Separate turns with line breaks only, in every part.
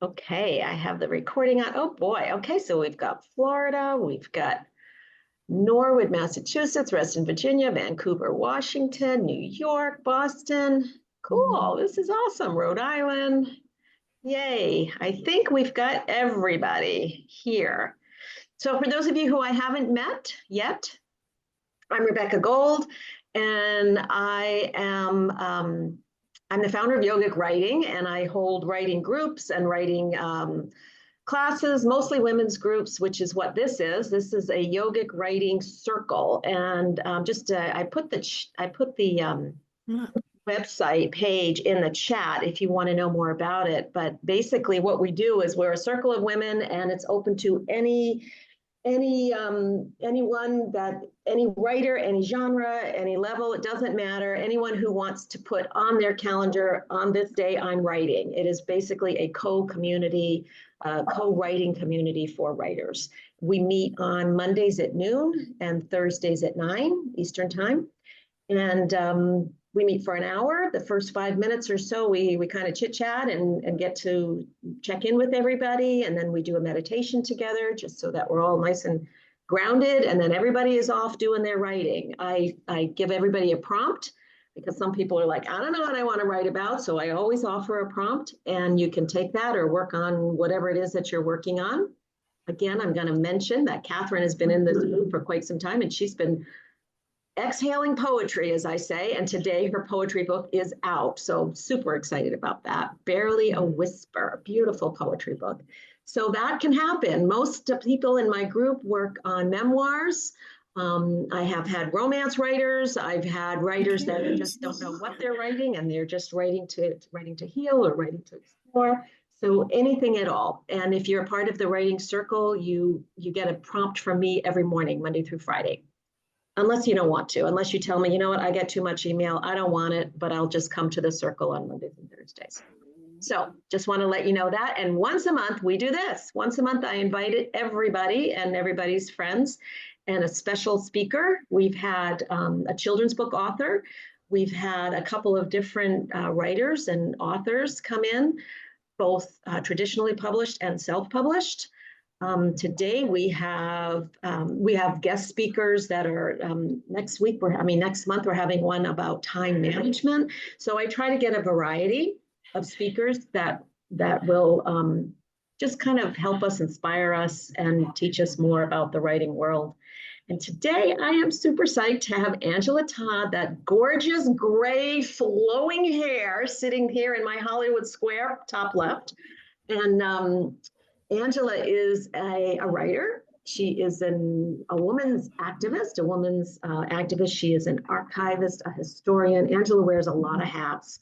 Okay, I have the recording on. Oh boy. Okay, so we've got Florida, we've got Norwood, Massachusetts, Reston, Virginia, Vancouver, Washington, New York, Boston. Cool. This is awesome. Rhode Island. Yay. I think we've got everybody here. So for those of you who I haven't met yet, I'm Rebecca Gold, and I'm the founder of Yogic Writing, and I hold writing groups and writing classes, mostly women's groups, which is what this is. This is a Yogic Writing Circle, and I put the website page in the chat if you want to know more about it. But basically, what we do is we're a circle of women, and it's open to anyone any writer, any genre, any level, it doesn't matter. Anyone who wants to put on their calendar, on this day I'm writing. It is basically a co-writing community for writers. We meet on Mondays at noon and Thursdays at 9 Eastern time. And we meet for an hour. The first 5 minutes or so, we kind of chit chat and get to check in with everybody. And then we do a meditation together just so that we're all nice and grounded. And then everybody is off doing their writing. I give everybody a prompt because some people are like, I don't know what I want to write about. So I always offer a prompt, and you can take that or work on whatever it is that you're working on. Again, I'm going to mention that Catherine has been in this group for quite some time, and she's been exhaling poetry, as I say, and today her poetry book is out. So super excited about that. Barely a Whisper, beautiful poetry book. So that can happen. Most people in my group work on memoirs. I have had romance writers. I've had writers that just don't know what they're writing, and they're just writing to heal or writing to explore. So anything at all. And if you're a part of the writing circle, you get a prompt from me every morning, Monday through Friday. Unless you don't want to, unless you tell me, you know what, I get too much email, I don't want it, but I'll just come to the circle on Mondays and Thursdays. So just want to let you know that. And once a month, we do this. Once a month, I invited everybody and everybody's friends and a special speaker. We've had a children's book author. We've had a couple of different writers and authors come in, both traditionally published and self-published. Today we have guest speakers that are next month we're having one about time management. So I try to get a variety of speakers that will just kind of help us, inspire us, and teach us more about the writing world. And today I am super psyched to have Angela Todd, that gorgeous gray flowing hair, sitting here in my Hollywood Square top left. And Angela is a writer. She is a woman's activist. She is an archivist, a historian. Angela wears a lot of hats,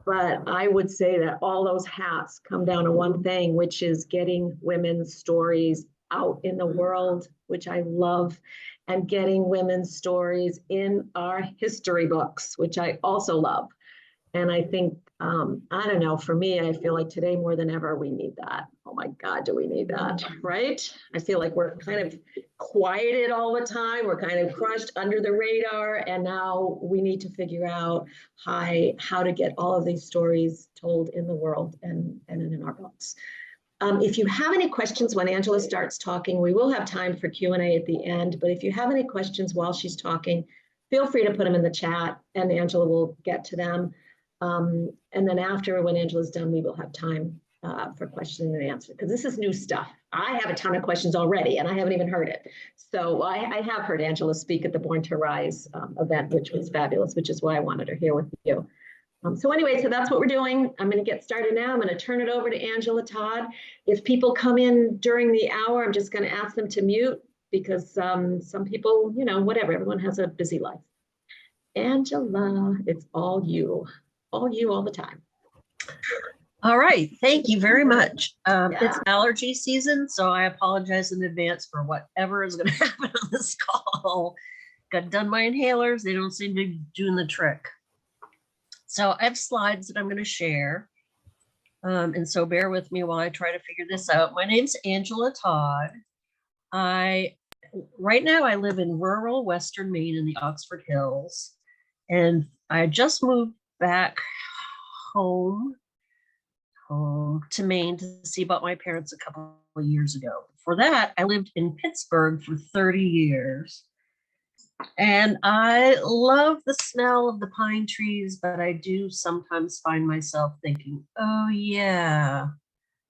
but I would say that all those hats come down to one thing, which is getting women's stories out in the world, which I love, and getting women's stories in our history books, which I also love. And I think, I don't know, for me, I feel like today more than ever, we need that. Oh my God, do we need that, right? I feel like we're kind of quieted all the time. We're kind of crushed under the radar. And now we need to figure out how to get all of these stories told in the world and in our books. If you have any questions when Angela starts talking, we will have time for Q&A at the end. But if you have any questions while she's talking, feel free to put them in the chat and Angela will get to them. And then after, when Angela's done, we will have time for question and answer, because this is new stuff. I have a ton of questions already, and I haven't even heard it. So I have heard Angela speak at the Born to Rise event, which was fabulous, which is why I wanted her here with you. So anyway, so that's what we're doing. I'm going to get started now. I'm going to turn it over to Angela Todd. If people come in during the hour, I'm just going to ask them to mute, because some people, you know, whatever, everyone has a busy life. Angela, it's all you all the time.
All right, thank you very much. It's allergy season, so I apologize in advance for whatever is going to happen on this call. Got done my inhalers, they don't seem to be doing the trick. So I have slides that I'm going to share, and so bear with me while I try to figure this out. My name's Angela Todd. Right now I live in rural Western Maine in the Oxford Hills, and I just moved back home home to Maine to see about my parents a couple of years ago. For that, I lived in Pittsburgh for 30 years. And I love the smell of the pine trees, but I do sometimes find myself thinking, oh, yeah,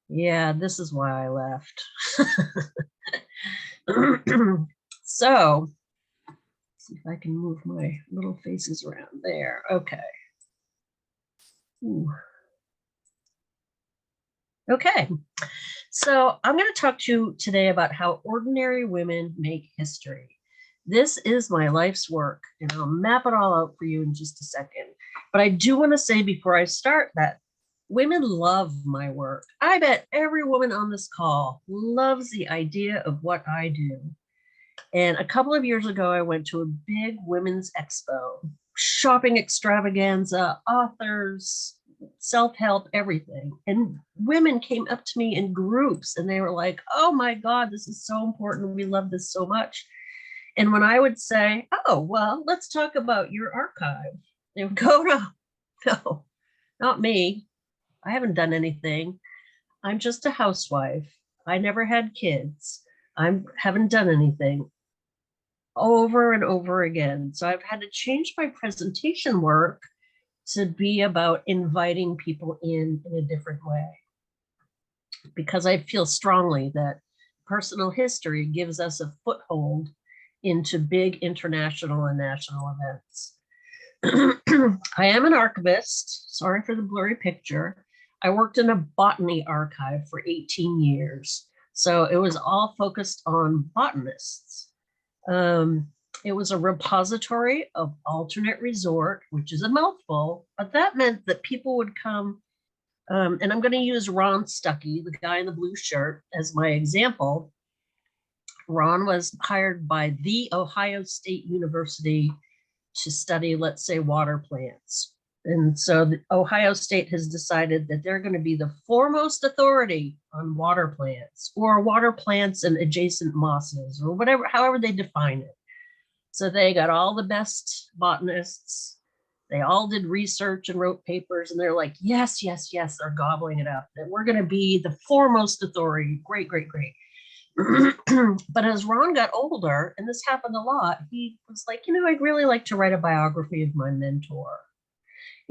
this is why I left. So, see if I can move my little faces around there. Okay. Ooh. Okay. So I'm going to talk to you today about how ordinary women make history. This is my life's work, and I'll map it all out for you in just a second. But I do want to say before I start that women love my work. I bet every woman on this call loves the idea of what I do. And a couple of years ago, I went to a big women's expo, shopping extravaganza, authors, self-help, everything. And women came up to me in groups and they were like, oh my God, this is so important. We love this so much. And when I would say, oh, well, let's talk about your archive, they would go, no, not me. I haven't done anything. I'm just a housewife. I never had kids. I haven't done anything. Over and over again. So I've had to change my presentation work to be about inviting people in a different way. Because I feel strongly that personal history gives us a foothold into big international and national events. I am an archivist. Sorry for the blurry picture. I worked in a botany archive for 18 years. So it was all focused on botanists. It was a repository of alternate resort, which is a mouthful, but that meant that people would come, and I'm going to use Ron Stuckey, the guy in the blue shirt, as my example. Ron was hired by the Ohio State University to study, let's say, water plants. And so Ohio State has decided that they're going to be the foremost authority on water plants or water plants and adjacent mosses or whatever, however they define it. So they got all the best botanists. They all did research and wrote papers, and they're like, yes, they're gobbling it up, that we're going to be the foremost authority. Great. But as Ron got older, and this happened a lot, he was like, I'd really like to write a biography of my mentor.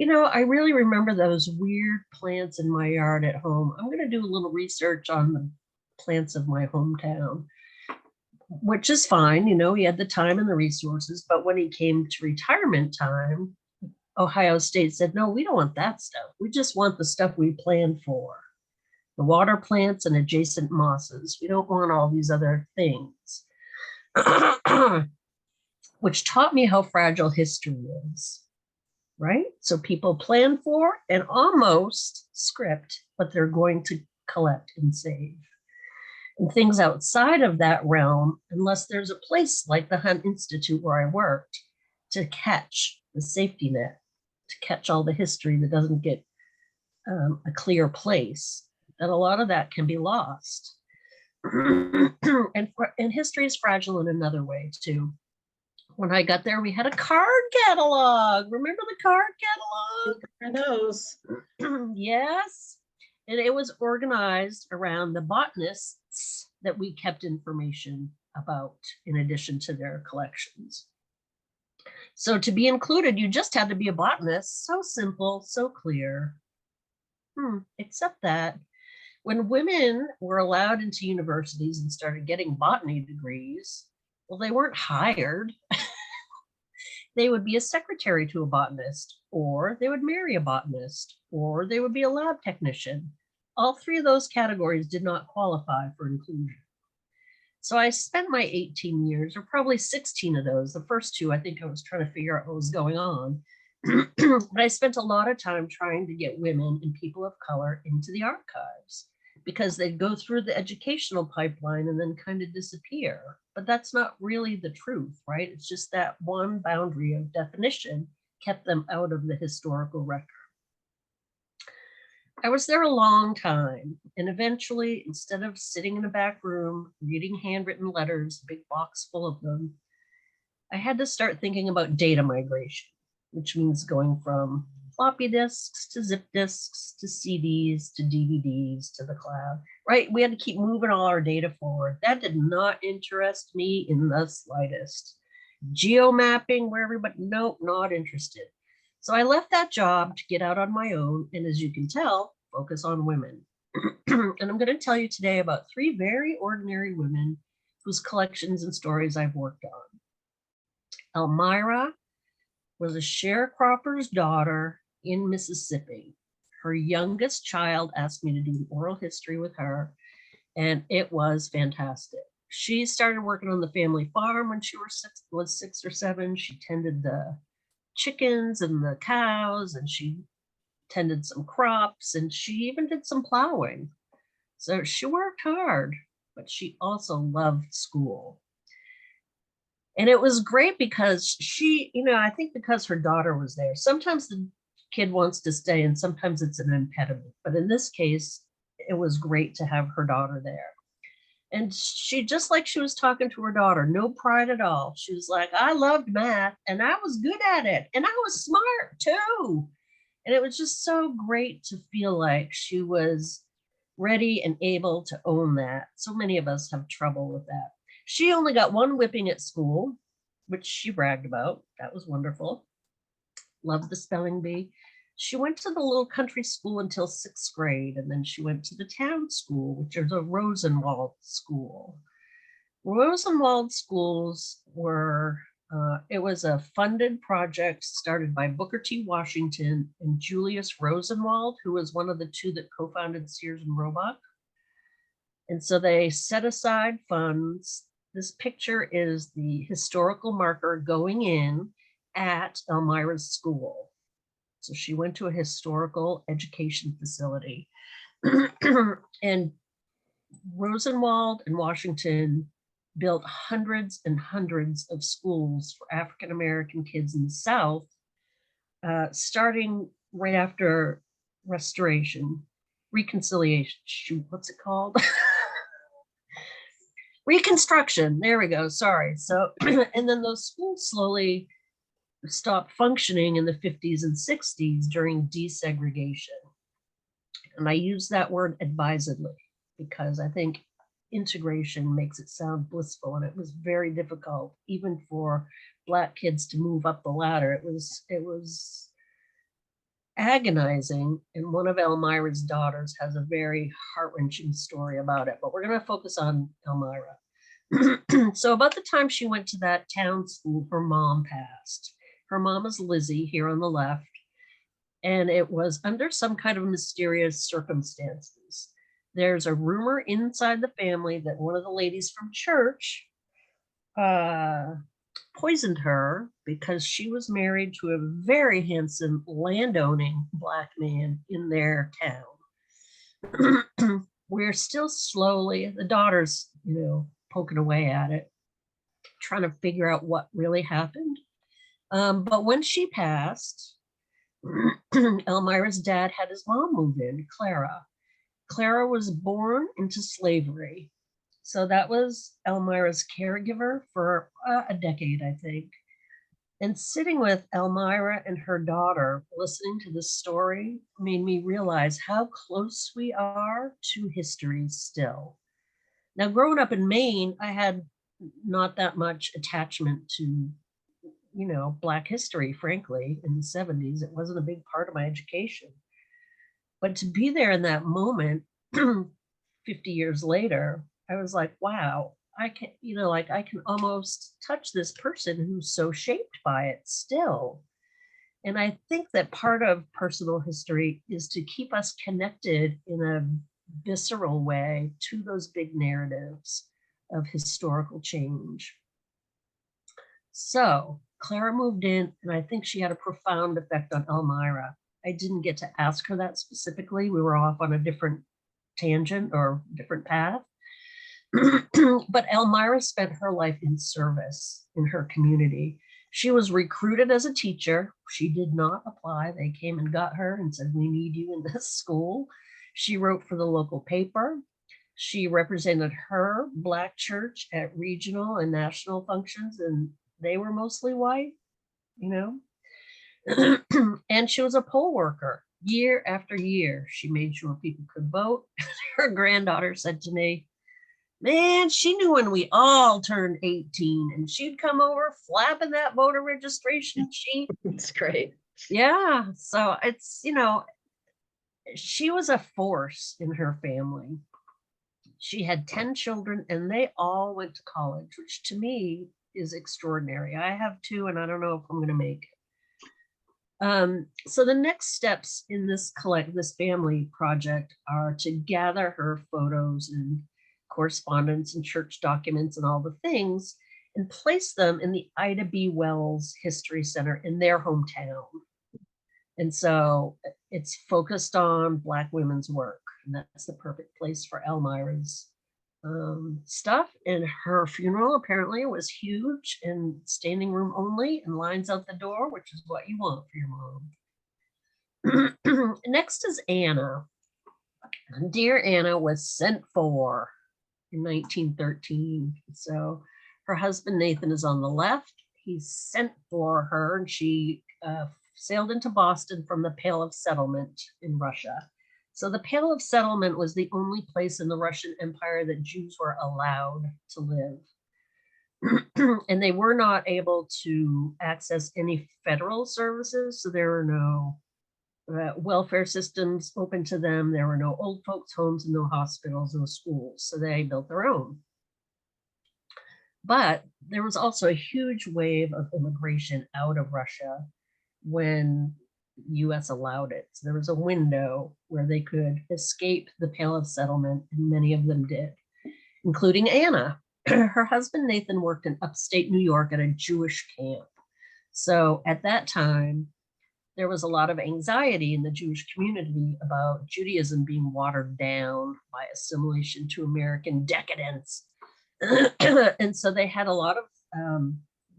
I really remember those weird plants in my yard at home. I'm going to do a little research on the plants of my hometown, which is fine. He had the time and the resources. But when he came to retirement time, Ohio State said, no, we don't want that stuff. We just want the stuff we planned for. The water plants and adjacent mosses. We don't want all these other things. Which taught me how fragile history is. Right? So people plan for and almost script what they're going to collect and save. And things outside of that realm, unless there's a place like the Hunt Institute where I worked, to catch the safety net, to catch all the history that doesn't get a clear place, that a lot of that can be lost. And history is fragile in another way too. When I got there, we had a card catalog. Remember the card catalog?
For those.
Yes. And it was organized around the botanists that we kept information about in addition to their collections. So to be included, you just had to be a botanist. So simple, so clear. Except that when women were allowed into universities and started getting botany degrees, well, they weren't hired. They would be a secretary to a botanist, or they would marry a botanist, or they would be a lab technician. All three of those categories did not qualify for inclusion. So I spent my 18 years, or probably 16 of those. The first two, I think I was trying to figure out what was going on. But I spent a lot of time trying to get women and people of color into the archives, because they'd go through the educational pipeline and then kind of disappear. But that's not really the truth, right? It's just that one boundary of definition kept them out of the historical record. I was there a long time, and eventually, instead of sitting in a back room, reading handwritten letters, a big box full of them, I had to start thinking about data migration, which means going from floppy disks to zip disks to CDs to DVDs to the cloud, right? We had to keep moving all our data forward. That did not interest me in the slightest. Geomapping where everybody, nope, not interested. So I left that job to get out on my own, and as you can tell, focus on women. And I'm going to tell you today about 3 very ordinary women whose collections and stories I've worked on. Elmira was a sharecropper's daughter in Mississippi. Her youngest child asked me to do an oral history with her, and it was fantastic. She started working on the family farm when she was 6 or 7. She tended the chickens and the cows, and she tended some crops, and she even did some plowing. So she worked hard, but she also loved school. And it was great because she, I think because her daughter was there, sometimes the kid wants to stay and sometimes it's an impediment. But in this case, it was great to have her daughter there. And she, just like she was talking to her daughter, no pride at all. She was like, I loved math and I was good at it. And I was smart too. And it was just so great to feel like she was ready and able to own that. So many of us have trouble with that. She only got 1 whipping at school, which she bragged about. That was wonderful. Loved the spelling bee. She went to the little country school until 6th grade, and then she went to the town school, which is a Rosenwald school. Rosenwald schools were, it was a funded project started by Booker T. Washington and Julius Rosenwald, who was one of the 2 that co-founded Sears and Roebuck. And so they set aside funds. This picture is the historical marker going in at Elmira's school. So she went to a historical education facility. And Rosenwald and Washington built hundreds and hundreds of schools for African-American kids in the South, starting right after reconciliation, shoot, what's it called? Reconstruction, there we go, sorry. So, and then those schools slowly stopped functioning in the 50s and 60s during desegregation. And I use that word advisedly because I think integration makes it sound blissful, and it was very difficult even for Black kids to move up the ladder. It was agonizing, and one of Elmira's daughters has a very heart-wrenching story about it, but we're going to focus on Elmira. So about the time she went to that town school, her mom passed. Her mom is Lizzie here on the left, and it was under some kind of mysterious circumstances. There's a rumor inside the family that one of the ladies from church poisoned her because she was married to a very handsome landowning Black man in their town. We're still slowly, the daughter's, poking away at it, trying to figure out what really happened. But when she passed, Elmira's dad had his mom move in, Clara. Clara was born into slavery. So that was Elmira's caregiver for a decade, I think. And sitting with Elmira and her daughter, listening to this story, made me realize how close we are to history still. Now, growing up in Maine, I had not that much attachment to, Black history, frankly, in the 70s. It wasn't a big part of my education. But to be there in that moment, 50 years later, I was like, wow, I can, I can almost touch this person who's so shaped by it still. And I think that part of personal history is to keep us connected in a visceral way to those big narratives of historical change. So Clara moved in, and I think she had a profound effect on Elmira. I didn't get to ask her that specifically. We were off on a different tangent or different path. But Elmira spent her life in service in her community. She was recruited as a teacher. She did not apply. They came and got her and said, we need you in this school. She wrote for the local paper. She represented her Black church at regional and national functions, and they were mostly white, And she was a poll worker. Year after year, she made sure people could vote. Her granddaughter said to me, man, she knew when we all turned 18, and she'd come over flapping that voter registration sheet.
It's great.
Yeah. So it's, she was a force in her family. She had 10 children and they all went to college, which to me is extraordinary. I have 2 and I don't know if I'm going to make it. So the next steps in this family project are to gather her photos and correspondence and church documents and all the things and place them in the Ida B. Wells History Center in their hometown. And so it's focused on Black women's work. And that's the perfect place for Elmira's stuff. And her funeral apparently was huge and standing room only and lines out the door, which is what you want for your mom. Next is Anna. Dear Anna was sent for in 1913. So her husband Nathan is on the left. He's sent for her, and she sailed into Boston from the Pale of Settlement in Russia. So the Pale of Settlement was the only place in the Russian Empire that Jews were allowed to live. And they were not able to access any federal services. So there were no welfare systems open to them. There were no old folks' homes and no hospitals, no schools. So they built their own. But there was also a huge wave of immigration out of Russia when US allowed it. So there was a window where they could escape the Pale of Settlement, and many of them did, including Anna. Her husband Nathan worked in upstate New York at a Jewish camp. So at that time, there was a lot of anxiety in the Jewish community about Judaism being watered down by assimilation to American decadence. And so they had a lot of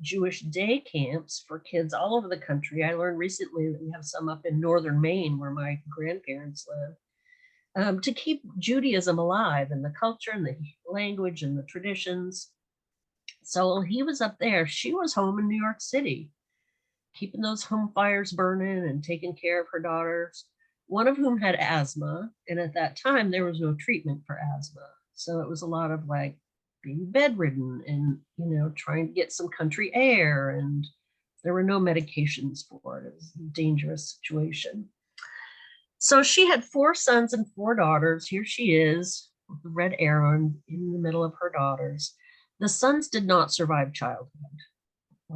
Jewish day camps for kids all over the country. I learned recently that we have some up in northern Maine where my grandparents live, to keep Judaism alive and the culture and the language and the traditions. So while he was up there, she was home in New York City, keeping those home fires burning and taking care of her daughters, one of whom had asthma. And at that time, there was no treatment for asthma. So it was a lot of like being bedridden and, trying to get some country air. And there were no medications for it. It was a dangerous situation. So she had 4 sons and 4 daughters. Here she is with the red arrow in the middle of her daughters. The sons did not survive childhood.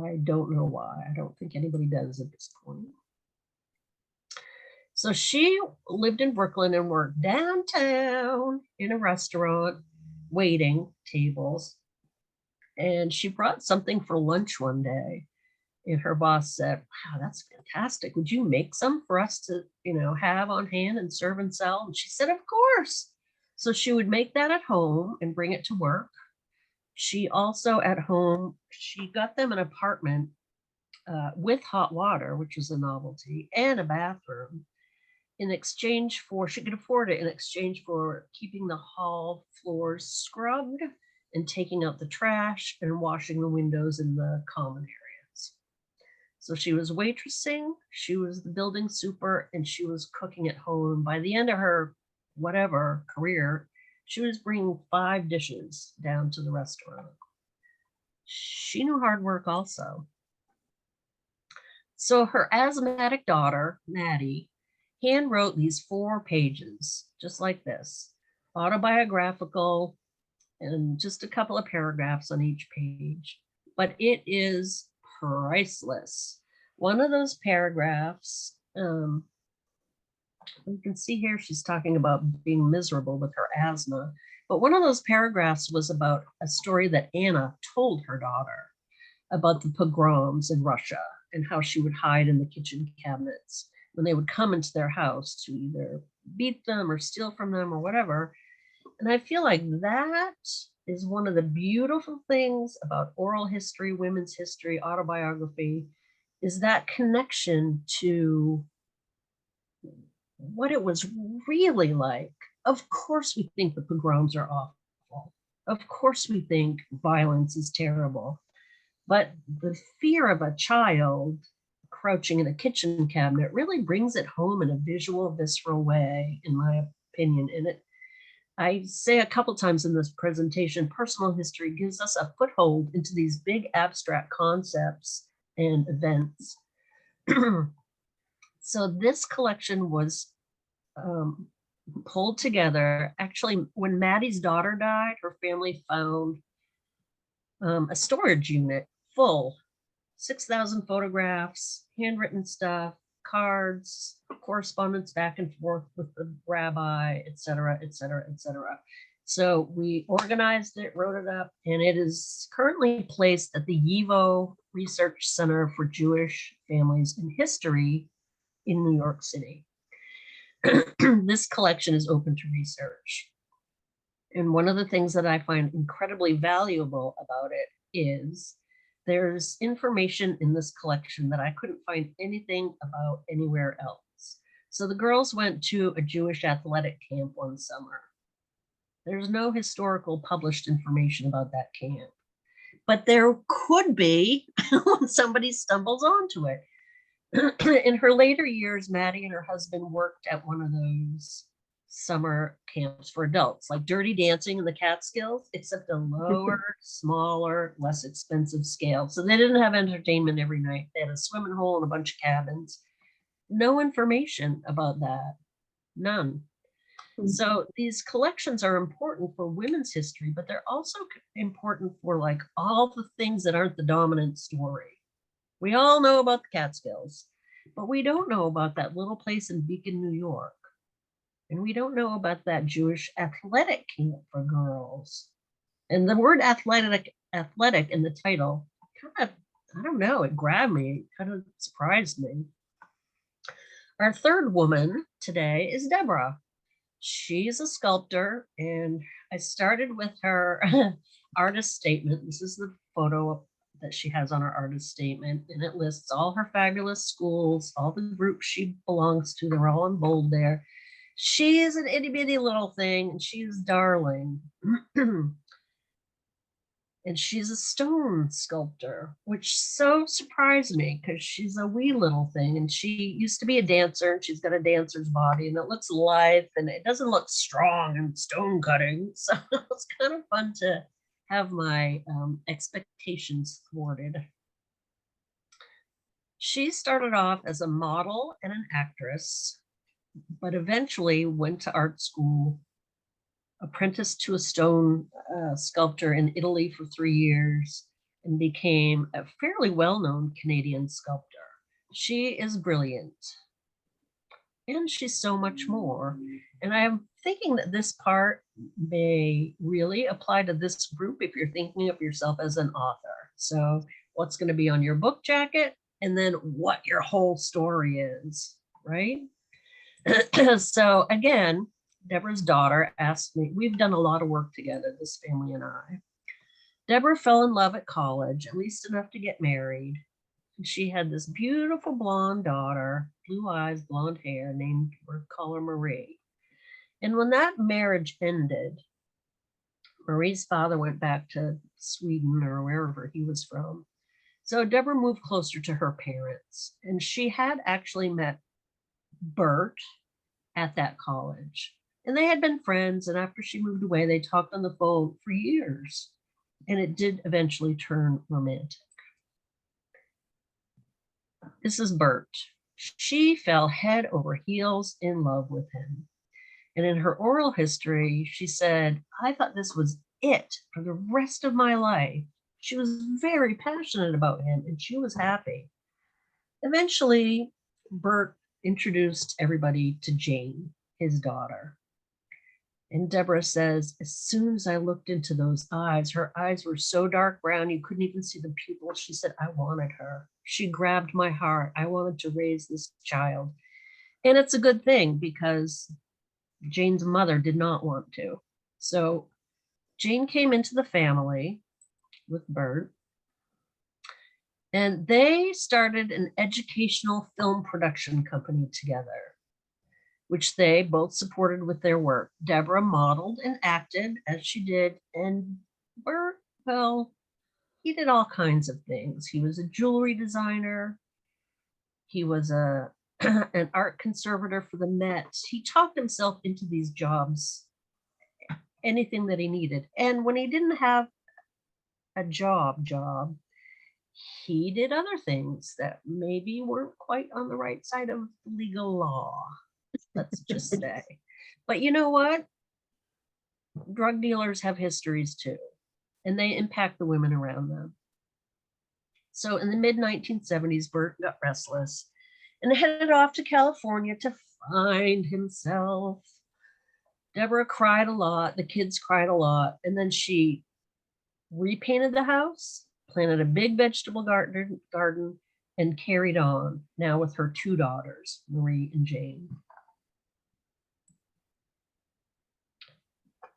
I don't know why. I don't think anybody does at this point. So she lived in Brooklyn and worked downtown in a restaurant, waiting tables. And she brought something for lunch one day. And her boss said, wow, that's fantastic. Would you make some for us to, have on hand and serve and sell? And she said, of course. So she would make that at home and bring it to work. She also at home, she got them an apartment with hot water, which was a novelty, and a bathroom in exchange for, she could afford it in exchange for keeping the hall floors scrubbed and taking out the trash and washing the windows in the common areas. So she was waitressing, she was the building super, and she was cooking at home. By the end of her career, she was bringing 5 dishes down to the restaurant. She knew hard work also. So her asthmatic daughter, Maddie, hand wrote these 4 pages, just like this, autobiographical, and just a couple of paragraphs on each page. But it is priceless. One of those paragraphs, you can see here she's talking about being miserable with her asthma. But one of those paragraphs was about a story that Anna told her daughter about the pogroms in Russia and how she would hide in the kitchen cabinets when they would come into their house to either beat them or steal from them or whatever. And I feel like that is one of the beautiful things about oral history, women's history, autobiography, is that connection to what it was really like. Of course, we think the pogroms are awful. Of course, we think violence is terrible. But the fear of a child crouching in a kitchen cabinet really brings it home in a visual, visceral way, in my opinion. And I say a couple times in this presentation, personal history gives us a foothold into these big abstract concepts and events. So this collection was pulled together. Actually, when Maddie's daughter died, her family found a storage unit full, 6,000 photographs, handwritten stuff, cards, correspondence back and forth with the rabbi, et cetera, et cetera, et cetera. So we organized it, wrote it up, and it is currently placed at the YIVO Research Center for Jewish Families and History in New York City. This collection is open to research. And one of the things that I find incredibly valuable about it is there's information in this collection that I couldn't find anything about anywhere else. So the girls went to a Jewish athletic camp one summer. There's no historical published information about that camp, but there could be when somebody stumbles onto it. In her later years, Maddie and her husband worked at one of those summer camps for adults, like Dirty Dancing in the Catskills, except a lower, smaller, less expensive scale. So they didn't have entertainment every night. They had a swimming hole and a bunch of cabins. No information about that, none. So these collections are important for women's history, but they're also important for like all the things that aren't the dominant story. We all know about the Catskills, but we don't know about that little place in Beacon, New York. And we don't know about that Jewish athletic camp for girls. And the word athletic in the title, kind of, I don't know, it grabbed me, kind of surprised me. Our third woman today is Deborah. She's a sculptor, and I started with her artist statement. This is the photo that she has on her artist statement, and it lists all her fabulous schools, all the groups she belongs to. They're all in bold there. She is an itty bitty little thing, and she's darling. And she's a stone sculptor, which so surprised me because she's a wee little thing. And she used to be a dancer, and she's got a dancer's body, and it looks lithe, and it doesn't look strong and stone cutting. So it's kind of fun to have my expectations thwarted. She started off as a model and an actress, but eventually went to art school, apprenticed to a stone sculptor in Italy for 3 years, and became a fairly well-known Canadian sculptor. She is brilliant, and she's so much more. And I'm thinking that this part may really apply to this group if you're thinking of yourself as an author. So what's going to be on your book jacket, and then what your whole story is, right? So again, Deborah's daughter asked me, we've done a lot of work together, this family and I. Deborah fell in love at college, at least enough to get married. And she had this beautiful blonde daughter, blue eyes, blonde hair, named, we'll call her Marie. And when that marriage ended, Marie's father went back to Sweden or wherever he was from. So Deborah moved closer to her parents, and she had actually met Bert at that college. And they had been friends, and after she moved away, they talked on the phone for years, and it did eventually turn romantic. This is Bert. She fell head over heels in love with him. And in her oral history, she said, I thought this was it for the rest of my life. She was very passionate about him, and she was happy. Eventually, Bert introduced everybody to Jane, his daughter. And Deborah says, as soon as I looked into those eyes, her eyes were so dark brown, you couldn't even see the pupils. She said, I wanted her. She grabbed my heart. I wanted to raise this child. And it's a good thing because Jane's mother did not want to. So Jane came into the family with Bert, and they started an educational film production company together, which they both supported with their work. Deborah modeled and acted as she did, and Bert, well, he did all kinds of things. He was a jewelry designer. He was an art conservator for the Met. He talked himself into these jobs, anything that he needed. And when he didn't have a job, he did other things that maybe weren't quite on the right side of legal law, let's just say. But you know what? Drug dealers have histories too, and they impact the women around them. So in the mid 1970s, Bert got restless and headed off to California to find himself. Deborah cried a lot, the kids cried a lot, and then she repainted the house, planted a big vegetable garden, and carried on, now with her two daughters, Marie and Jane.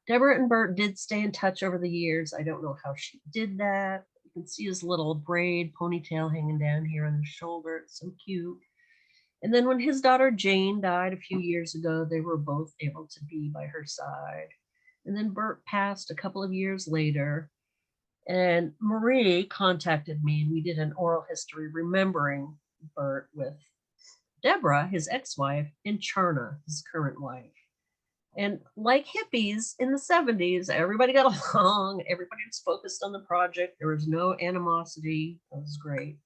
Deborah and Bert did stay in touch over the years. I don't know how she did that. You can see his little braid ponytail hanging down here on his shoulder. It's so cute. And then when his daughter Jane died a few years ago, they were both able to be by her side. And then Bert passed a couple of years later. And Marie contacted me, and we did an oral history remembering Bert with Deborah, his ex-wife, and Charna, his current wife. And like hippies in the 70s, everybody got along. Everybody was focused on the project. There was no animosity. It was great.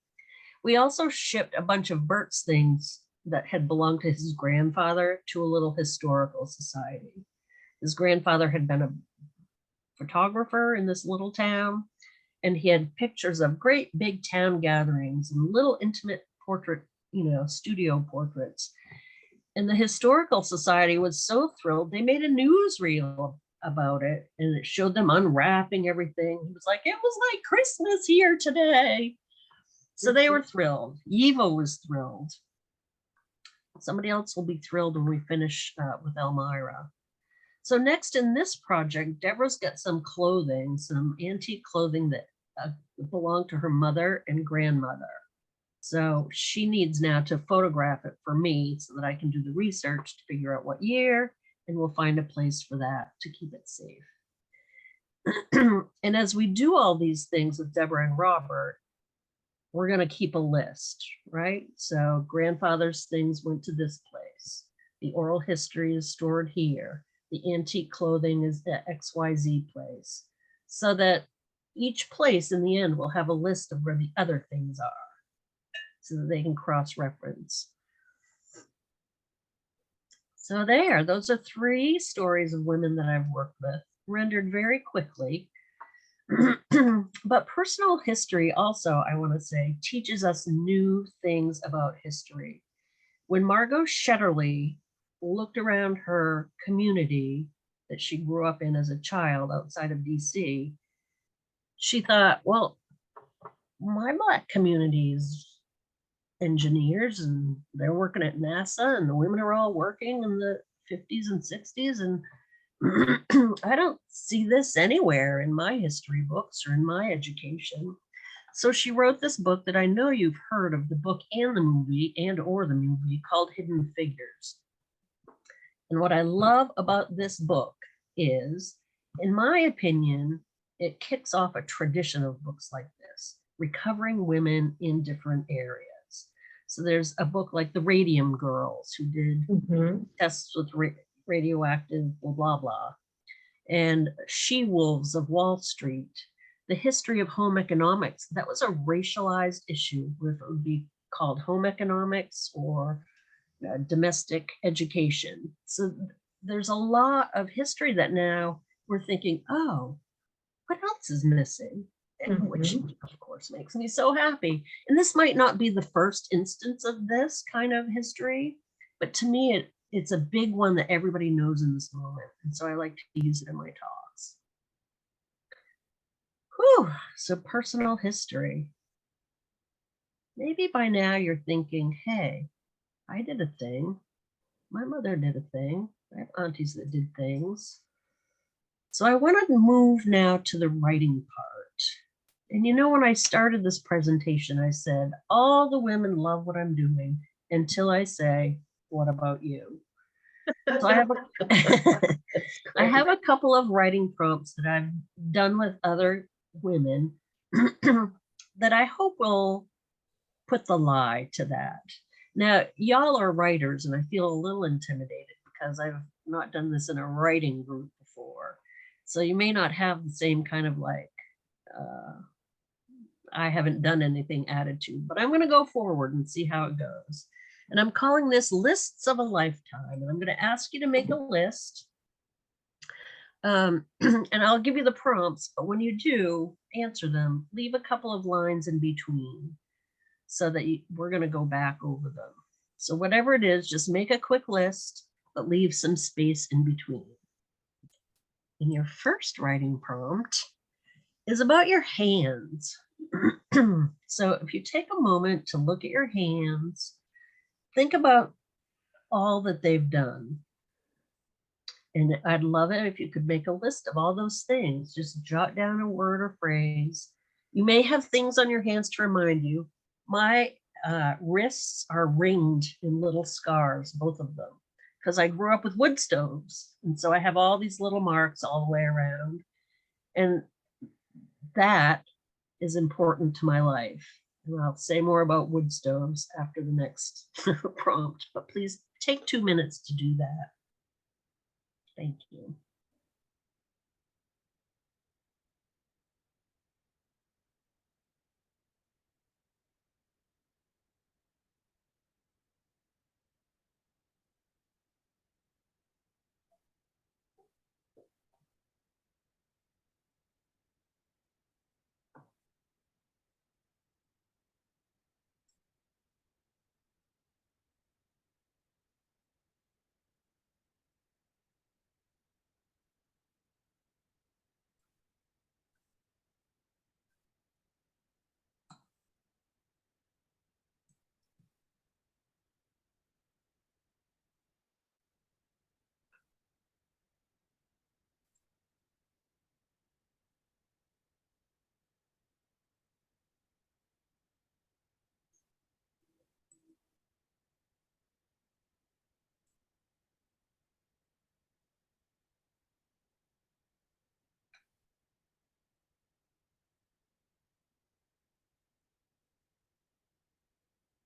We also shipped a bunch of Bert's things that had belonged to his grandfather to a little historical society. His grandfather had been a photographer in this little town, and he had pictures of great big town gatherings and little intimate portrait, studio portraits. And the historical society was so thrilled, they made a newsreel about it, and it showed them unwrapping everything. He was like, it was like Christmas here today. So they were thrilled. Yivo was thrilled. Somebody else will be thrilled when we finish with Elmira. So next in this project, Deborah's got some clothing, some antique clothing that belonged to her mother and grandmother. So she needs now to photograph it for me so that I can do the research to figure out what year, and we'll find a place for that to keep it safe. And as we do all these things with Deborah and Robert, we're going to keep a list, right? So grandfather's things went to this place. The oral history is stored here. The antique clothing is at XYZ place. So that each place in the end will have a list of where the other things are, so that they can cross-reference. So those are 3 stories of women that I've worked with, rendered very quickly. But personal history also, I want to say, teaches us new things about history. When Margot Shetterly looked around her community that she grew up in as a child outside of DC, she thought, well, my Black community is engineers, and they're working at NASA, and the women are all working in the 50s and 60s, and I don't see this anywhere in my history books or in my education. So she wrote this book that I know you've heard of, the book and the movie, or the movie, called Hidden Figures. And what I love about this book is, in my opinion, it kicks off a tradition of books like this, recovering women in different areas. So there's a book like The Radium Girls, who did tests with radioactive blah, blah, blah. And She-Wolves of Wall Street, the history of home economics. That was a racialized issue, where it would be called home economics or domestic education. So there's a lot of history that now we're thinking, oh, what else is missing? Which of course makes me so happy. And this might not be the first instance of this kind of history, but to me, it's a big one that everybody knows in this moment. And so I like to use it in my talks. Whew, so personal history. Maybe by now you're thinking, hey, I did a thing. My mother did a thing. I have aunties that did things. So I want to move now to the writing part. And when I started this presentation, I said, all the women love what I'm doing until I say, what about you? So I have a couple of writing prompts that I've done with other women that I hope will put the lie to that. Now, y'all are writers, and I feel a little intimidated because I've not done this in a writing group before. So you may not have the same kind of like, I haven't done anything attitude, but I'm going to go forward and see how it goes. And I'm calling this Lists of a Lifetime. And I'm going to ask you to make a list. And I'll give you the prompts, but when you do answer them, leave a couple of lines in between so that we're going to go back over them. So whatever it is, just make a quick list, but leave some space in between. And your first writing prompt is about your hands. So if you take a moment to look at your hands, think about all that they've done. And I'd love it if you could make a list of all those things. Just jot down a word or phrase. You may have things on your hands to remind you. My wrists are ringed in little scars, both of them, because I grew up with wood stoves. And so I have all these little marks all the way around. And that is important to my life. And I'll say more about wood stoves after the next prompt, but please take 2 minutes to do that. Thank you.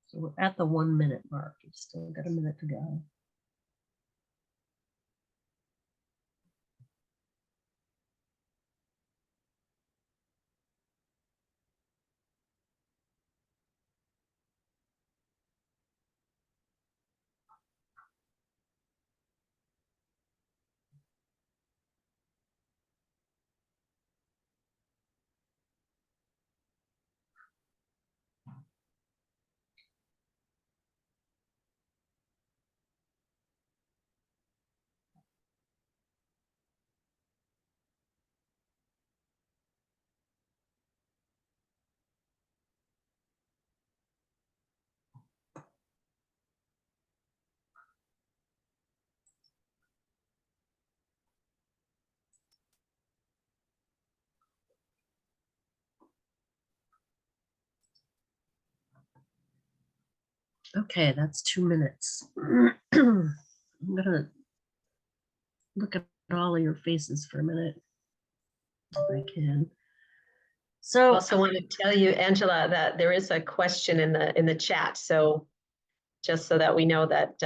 So we're at the 1 minute mark. You've still got a minute to go. Okay, that's 2 minutes. I'm gonna look at all of your faces for a minute, if I can. So
I also want to tell you, Angela, that there is a question in the chat. So just so that we know that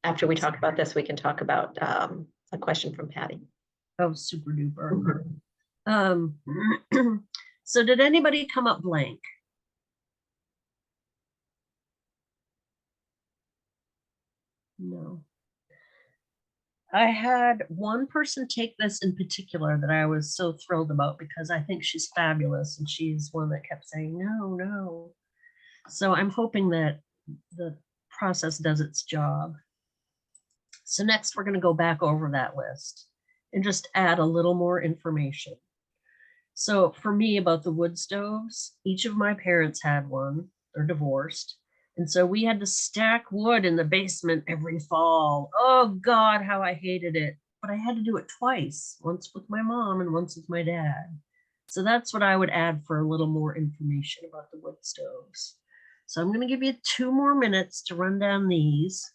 after we talk about this, we can talk about a question from Patty.
oh, super duper. So did anybody come up blank? No. I had one person take this in particular that I was so thrilled about because I think she's fabulous and she's one that kept saying, no, no. So I'm hoping that the process does its job. So next we're going to go back over that list and just add a little more information. So for me, about the wood stoves, each of my parents had one. They're divorced. And so we had to stack wood in the basement every fall. Oh God, how I hated it. But I had to do it twice, once with my mom and once with my dad. So that's what I would add for a little more information about the wood stoves. So I'm going to give you 2 more minutes to run down these.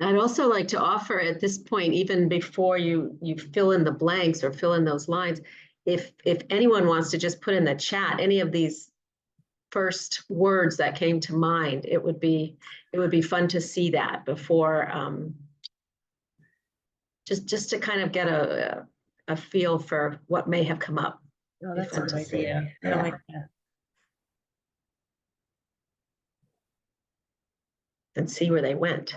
I'd also like to offer at this point, even before you fill in the blanks or fill in those lines, if anyone wants to just put in the chat any of these first words that came to mind. It would be fun to see that before, just to kind of get a feel for what may have come up.
Oh,
Be
that's a
fun
good
to see.
idea. I
Yeah.
like that.
And see where they went.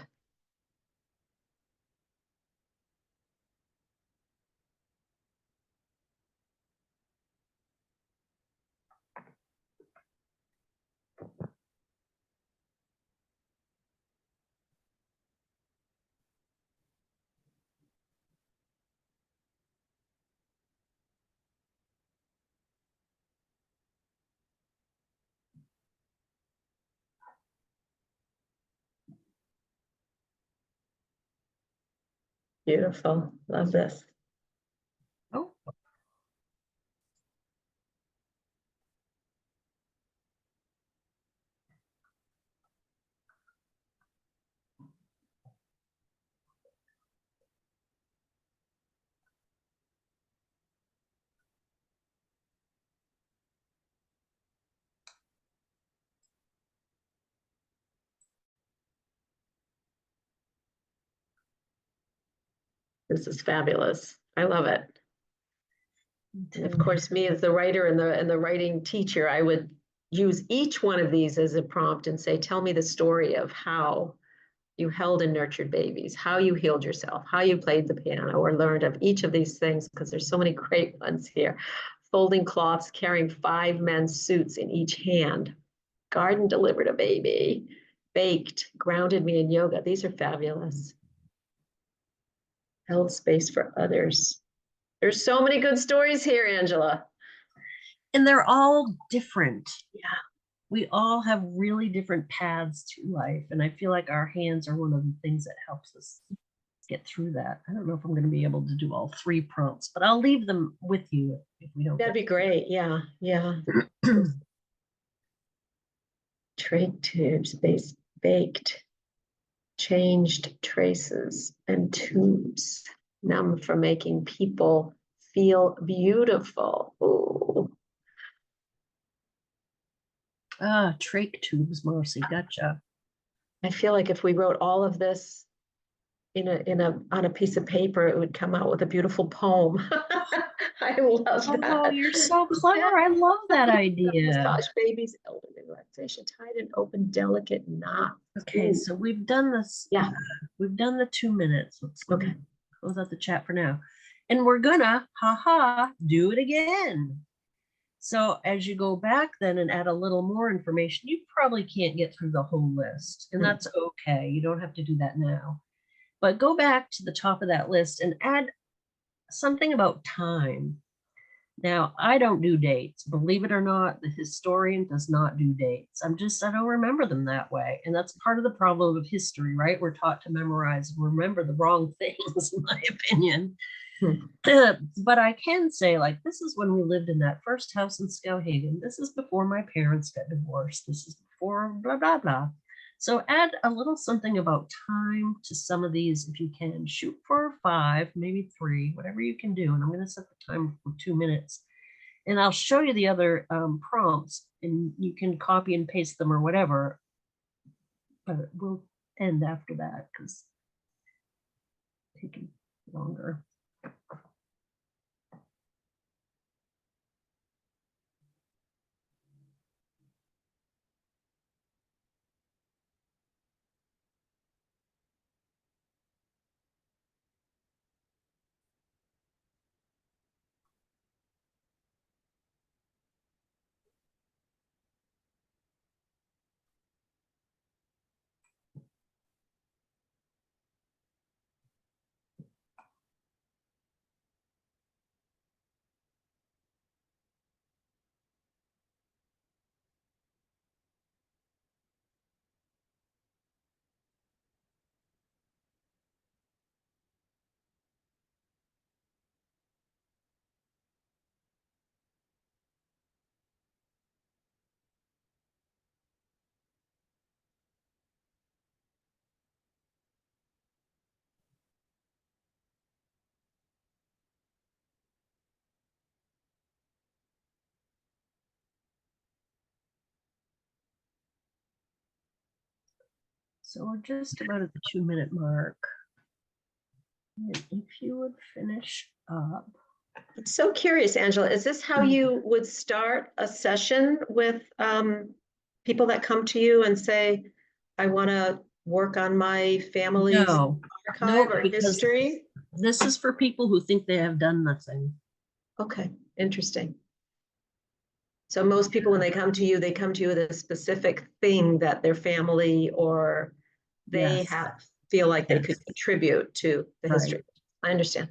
Beautiful. Love this.
Oh,
This is fabulous. I love it. And of
too.
course, me as the writer and the writing teacher, I would use each one of these as a prompt and say, tell me the story of how you held and nurtured babies, how you healed yourself, how you played the piano or learned of each of these things, because there's so many great ones here. Folding cloths, carrying 5 men's suits in each hand. Garden delivered a baby. Baked, grounded me in yoga. These are fabulous. Held space for others. There's so many good stories here, Angela.
And they're all different.
Yeah.
We all have really different paths to life. And I feel like our hands are one of the things that helps us get through that. I don't know if I'm going to be able to do all 3 prompts, but I'll leave them with you if we don't.
That'd be great. Yeah, yeah. Trach tubes, baked, changed traces and tubes, numb from making people feel beautiful. Ooh.
Ah, trach tubes, Marcy. Gotcha.
I feel like if we wrote all of this on a piece of paper, it would come out with a beautiful poem. I love
Oh,
that.
you're so clever. I love that idea.
Massage babies, elderly relaxation, tied in open, delicate knot.
Okay,
Ooh.
so we've done this.
Yeah.
We've done the 2 minutes. Let's
Okay.
close out the chat for now. And we're gonna, do it again. So as you go back then and add a little more information, you probably can't get through the whole list, and that's okay. You don't have to do that now. But go back to the top of that list and add something about time. Now, I don't do dates. Believe it or not, the historian does not do dates. I don't remember them that way. And that's part of the problem of history, right? We're taught to memorize and remember the wrong things, in my opinion. But I can say, like, this is when we lived in that first house in Skowhegan. This is before my parents got divorced. This is before blah, blah, blah. So add a little something about time to some of these if you can. Shoot for 5, maybe 3, whatever you can do. And I'm going to set the timer for 2 minutes. And I'll show you the other prompts, and you can copy and paste them or whatever. But we'll end after that because it's taking longer. So we're just about at the 2-minute mark. And if you would finish up.
I'm so curious, Angela, is this how you would start a session with people that come to you and say, I want to work on my family's archive or
because
history?
This is for people who think they have done nothing.
Okay, interesting. So most people, when they come to you with a specific thing that their family or they feel like they could contribute to the history. I understand.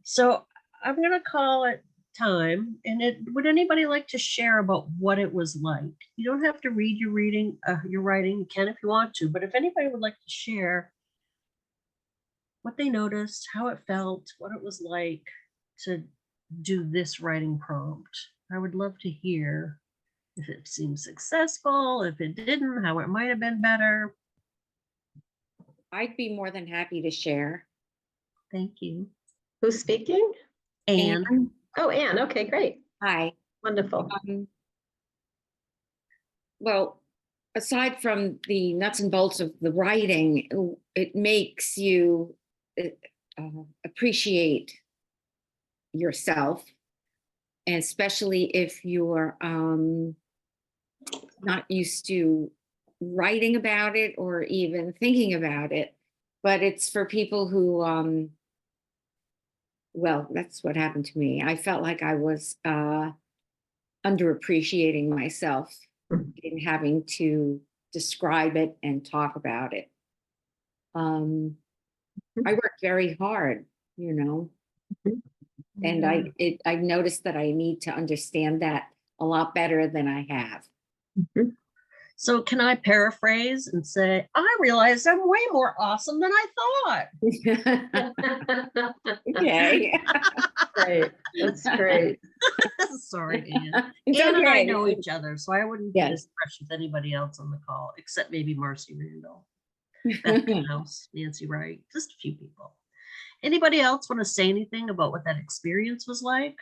So I'm going to call it time. And would anybody like to share about what it was like? You don't have to read your writing. You can if you want to. But if anybody would like to share what they noticed, how it felt, what it was like to do this writing prompt, I would love to hear if it seemed successful, if it didn't, how it might have been better.
I'd be more than happy to share.
Thank you.
Who's speaking?
Anne.
Oh, Anne. Okay, great.
Hi.
Wonderful.
Well, aside from the nuts and bolts of the writing, it makes you appreciate yourself, and especially if you're not used to writing about it or even thinking about it. But it's for people who, well, that's what happened to me. I felt like I was underappreciating myself in having to describe it and talk about it. I worked very hard, you know, and I noticed that I need to understand that a lot better than I have.
So can I paraphrase and say, I realized I'm way more awesome than I thought.
Okay.
Great. That's great.
Sorry, Anne.
It's
Anne and I
okay.
know each other, so I wouldn't be
Yes.
as fresh with anybody else on the call, except maybe Marcy Randall, Beth House, Nancy Wright, just a few people. Anybody else want to say anything about what that experience was like?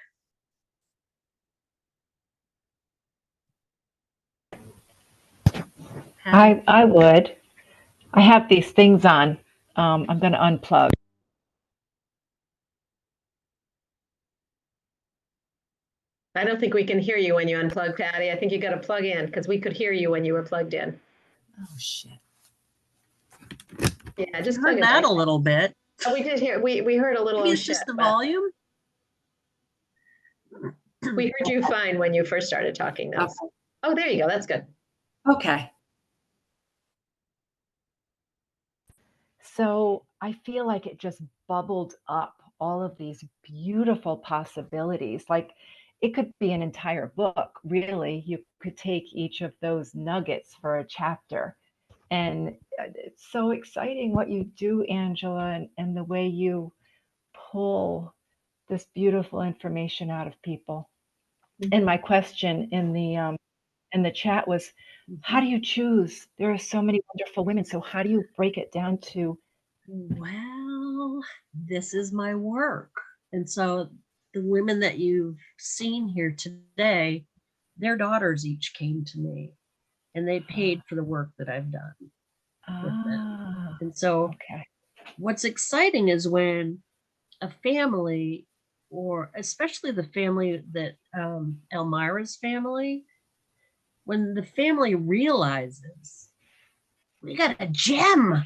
I would. I have these things on. I'm going to unplug.
I don't think we can hear you when you unplug, Patty. I think you got to plug in because we could hear you when you were plugged in.
Oh, shit.
Yeah, just
I
plug
heard
it
that
back.
a little bit.
Oh, we did hear. We heard a little.
Maybe
Oh,
it's
shit,
just the
but
volume.
we heard you fine when you first started talking, though.
Okay.
Oh, there you go. That's good.
Okay.
So I feel like it just bubbled up all of these beautiful possibilities. Like it could be an entire book, really. You could take each of those nuggets for a chapter. And it's so exciting what you do, Angela, and the way you pull this beautiful information out of people. And my question in the chat was, how do you choose? There are so many wonderful women. So how do you break it down to?
Well, this is my work. And so the women that you've seen here today, their daughters each came to me and they paid for the work that I've done with them. And so
Okay.
what's exciting is when a family, or especially the family that Elmira's family, when the family realizes we got a gem.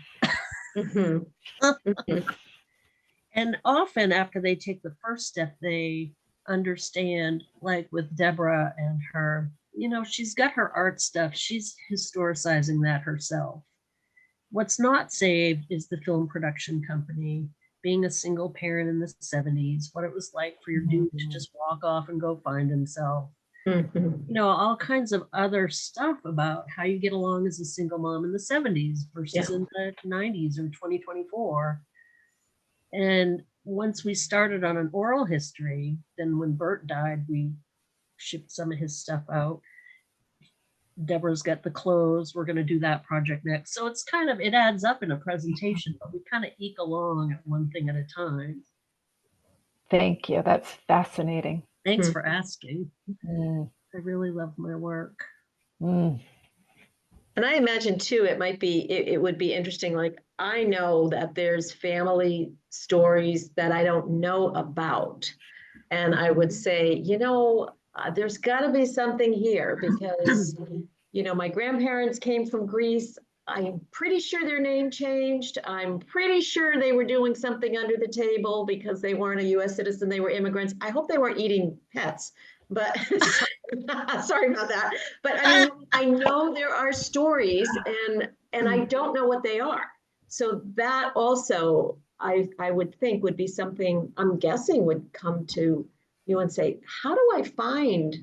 And often after they take the first step, they understand, like with Deborah and her, you know, she's got her art stuff. She's historicizing that herself. What's not saved is the film production company, being a single parent in the 70s, what it was like for your dude to just walk off and go find himself. You know, all kinds of other stuff about how you get along as a single mom in the 70s versus in the 90s or 2024. And once we started on an oral history, then when Bert died, we shipped some of his stuff out. Deborah's got the clothes. We're going to do that project next. So it's kind of, it adds up in a presentation, but we kind of eke along at one thing at a time.
Thank you. That's fascinating.
Thanks for asking. I really love my work.
That's And I imagine too, it would be interesting, like, I know that there's family stories that I don't know about. And I would say, there's gotta be something here because, my grandparents came from Greece. I'm pretty sure their name changed. I'm pretty sure they were doing something under the table because they weren't a US citizen, they were immigrants. I hope they weren't eating pets, but sorry about that. But I mean, I know there are stories and I don't know what they are. So that also, I would think would be something I'm guessing would come to you and say, how do I find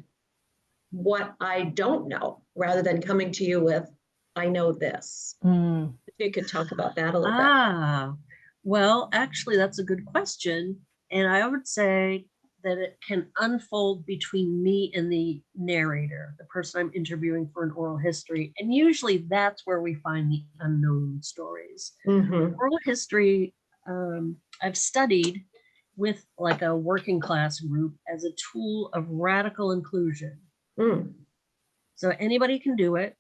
what I don't know rather than coming to you with, I know this.
Mm.
You could talk about that a little bit.
Well, actually, that's a good question. And I would say that it can unfold between me and the narrator, the person I'm interviewing for an oral history. And usually that's where we find the unknown stories.
Mm-hmm.
Oral history, I've studied with like a working class group as a tool of radical inclusion.
Mm.
So anybody can do it.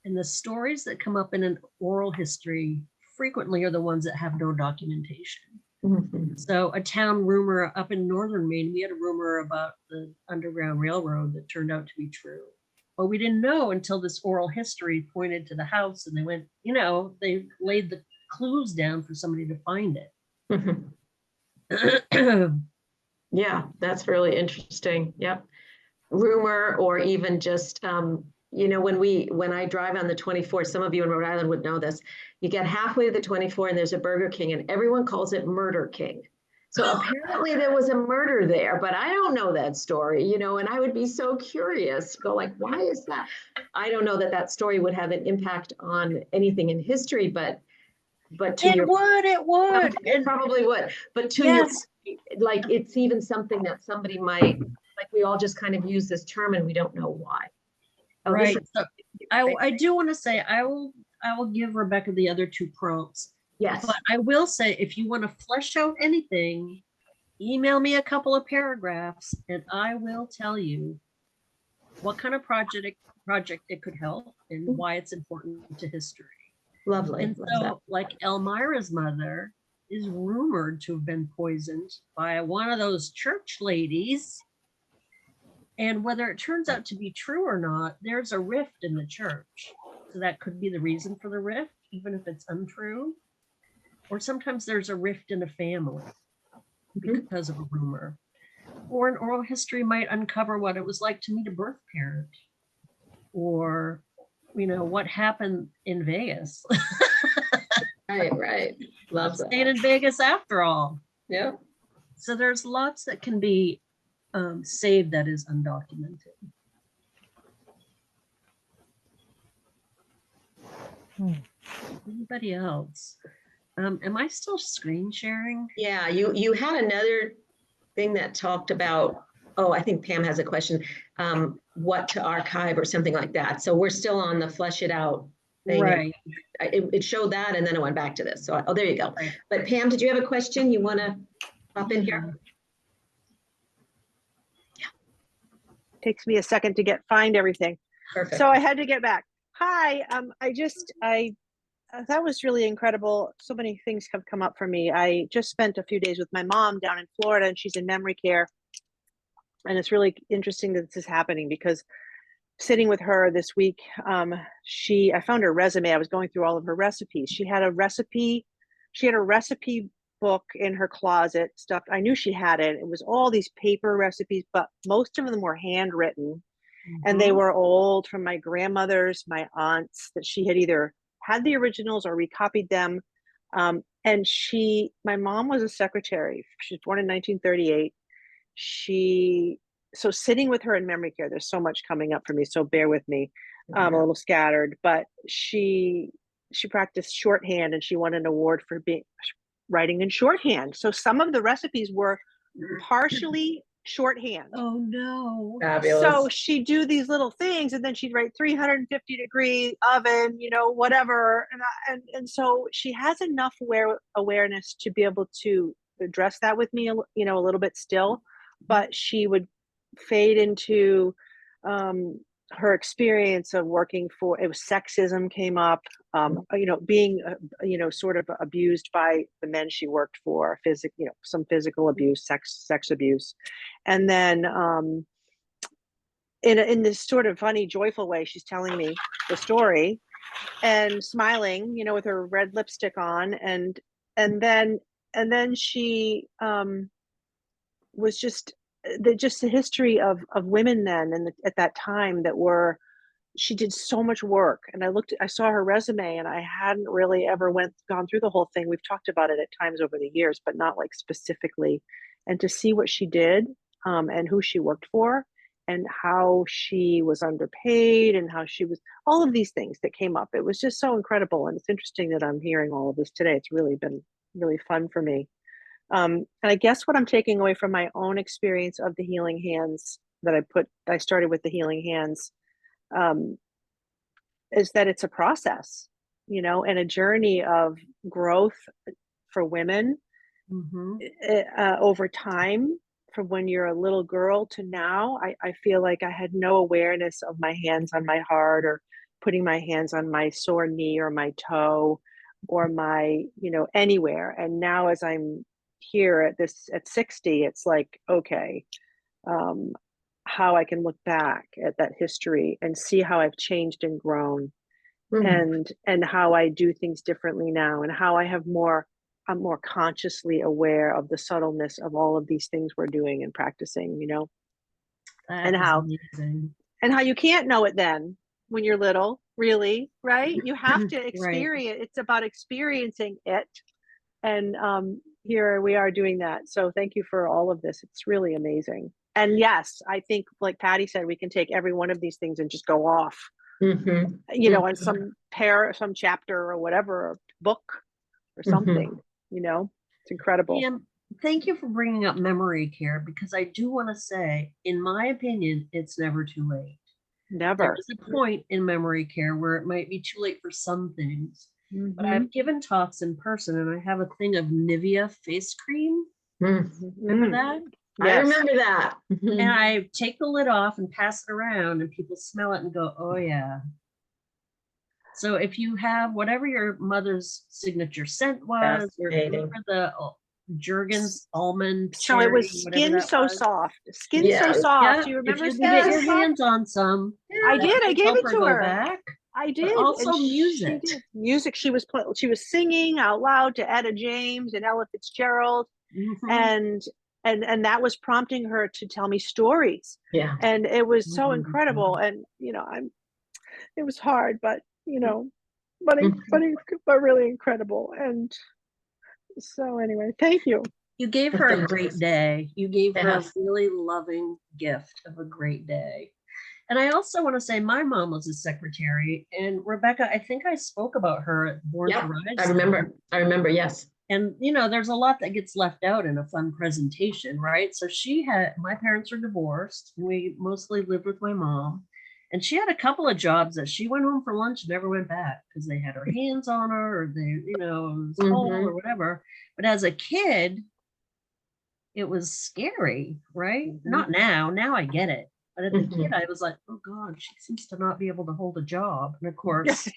And the stories that come up in an oral history frequently are the ones that have no documentation.
Mm-hmm.
So a town rumor up in northern Maine, we had a rumor about the Underground Railroad that turned out to be true. But we didn't know until this oral history pointed to the house and they went, they laid the clues down for somebody to find it.
Mm-hmm. Yeah, that's really interesting. Yep. Rumor, or even just, when I drive on the 24, some of you in Rhode Island would know this. You get halfway to the 24 and there's a Burger King and everyone calls it Murder King. So apparently there was a murder there, but I don't know that story, and I would be so curious, go like, why is that? I don't know that story would have an impact on anything in history, but to
it would.
It probably would. But to
yes.
like, it's even something that somebody might, like, we all just kind of use this term and we don't know why.
Right. So I do want to say I will give Rebecca the other two prompts.
Yes.
But I will say, if you want to flesh out anything, email me a couple of paragraphs and I will tell you what kind of project it could help and why it's important to history.
Lovely.
And so, like, Elmira's mother is rumored to have been poisoned by one of those church ladies. And whether it turns out to be true or not, there's a rift in the church. So that could be the reason for the rift, even if it's untrue. Or sometimes there's a rift in a family because of a rumor. Or an oral history might uncover what it was like to meet a birth parent. Or, what happened in Vegas.
Right.
Love staying in Vegas after all.
Yeah.
So there's lots that can be saved that is undocumented. Anybody else? Am I still screen sharing?
Yeah, you had another thing that talked about, I think Pam has a question, what to archive or something like that. So we're still on the flesh it out thing.
Right.
It showed that and then it went back to this. So, there you go.
Right.
But Pam, did you have a question you want to pop in here?
Takes me a second to find everything.
Perfect.
So I had to get back. Hi, that was really incredible. So many things have come up for me. I just spent a few days with my mom down in Florida and she's in memory care. And it's really interesting that this is happening because sitting with her this week, I found her resume. I was going through all of her recipes. She had a recipe book in her closet stuffed. I knew she had it. It was all these paper recipes, but most of them were handwritten. And they were old from my grandmother's, my aunts, that she had either had the originals or recopied them. And my mom was a secretary. She was born in 1938. So sitting with her in memory care, there's so much coming up for me. So bear with me. I'm a little scattered, but she practiced shorthand and she won an award for writing in shorthand. So some of the recipes were partially shorthand.
Oh no.
Fabulous.
So she'd do these little things and then she'd write 350-degree oven, whatever. And so she has enough awareness to be able to address that with me, a little bit still, but she would fade into her experience of working for, it was sexism came up, being, sort of abused by the men she worked for, some physical abuse, sex abuse. And then in this sort of funny, joyful way, she's telling me the story and smiling, with her red lipstick on. And then she was just the history of women then and at that time she did so much work. And I saw her resume, and I hadn't really ever gone through the whole thing. We've talked about it at times over the years, but not like specifically. And to see what she did, and who she worked for, and how she was underpaid, and how she was, all of these things that came up. It was just so incredible. And it's interesting that I'm hearing all of this today. It's really been really fun for me. And I guess what I'm taking away from my own experience of the healing hands I started with the healing hands, is that it's a process, and a journey of growth for women over time, from when you're a little girl to now. I feel like I had no awareness of my hands on my heart, or putting my hands on my sore knee or my toe or my, anywhere. And now as I'm here at 60, it's like, okay, how I can look back at that history and see how I've changed and grown, and how I do things differently now, and how I'm more consciously aware of the subtleness of all of these things we're doing and practicing, and how you can't know it then when you're little, really, right? You have to experience. It's about experiencing it. And here we are doing that. So thank you for all of this. It's really amazing. And yes, I think, like Patty said, we can take every one of these things and just go off, on some chapter or whatever, or book or something, it's incredible.
Thank you for bringing up memory care, because I do want to say, in my opinion, it's never too late.
Never.
There's a point in memory care where it might be too late for some things. But I've given talks in person, and I have a thing of Nivea face cream. Remember that?
Yes. I remember that.
And I take the lid off and pass it around, and people smell it and go, oh yeah. So if you have whatever your mother's signature scent was, or the Jergens almond,
so
cherry,
it was Skin So Soft. Skin So Soft.
Yeah.
Do you remember?
If you get your hands on some,
I did. I gave it to her.
Back.
I did.
But also music.
Music. She was singing out loud to Etta James and Ella Fitzgerald, and that was prompting her to tell me stories.
Yeah.
And it was so incredible. And it was hard, but but really incredible. And so anyway, thank you.
You gave her a great day. You gave her a really loving gift of a great day. And I also want to say, my mom was a secretary, and Rebecca, I think I spoke about her at Born to Rise.
I remember, yes.
And, there's a lot that gets left out in a fun presentation, right? So my parents were divorced. We mostly lived with my mom. And she had a couple of jobs that she went home for lunch and never went back because they had her hands on her, or they, it was cold or whatever. But as a kid, it was scary, right? Not now. Now I get it. But as a kid, I was like, oh God, she seems to not be able to hold a job. And of course,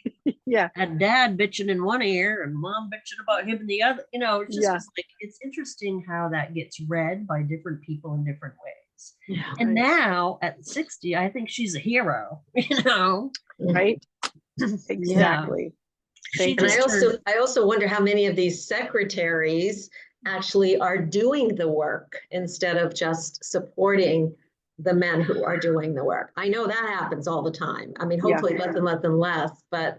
had dad bitching in one ear and mom bitching about him in the other. It's just like, it's interesting how that gets read by different people in different ways. Yeah, and now at 60, I think she's a hero,
Right? Exactly.
And I also wonder how many of these secretaries actually are doing the work instead of just supporting the men who are doing the work. I know that happens all the time. I mean, hopefully less and less, but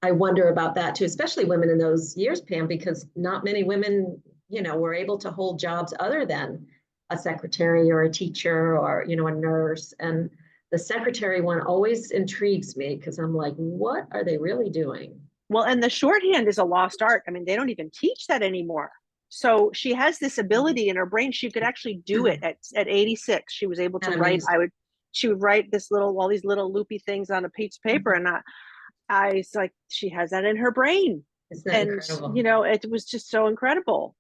I wonder about that too, especially women in those years, Pam, because not many women, were able to hold jobs other than a secretary or a teacher or, a nurse. And the secretary one always intrigues me because I'm like, what are they really doing?
Well, and the shorthand is a lost art. I mean, they don't even teach that anymore. So she has this ability in her brain. She could actually do it at 86. She was able to write. She would write all these little loopy things on a piece of paper. And I was like, she has that in her brain.
Isn't that incredible?
It was just so incredible.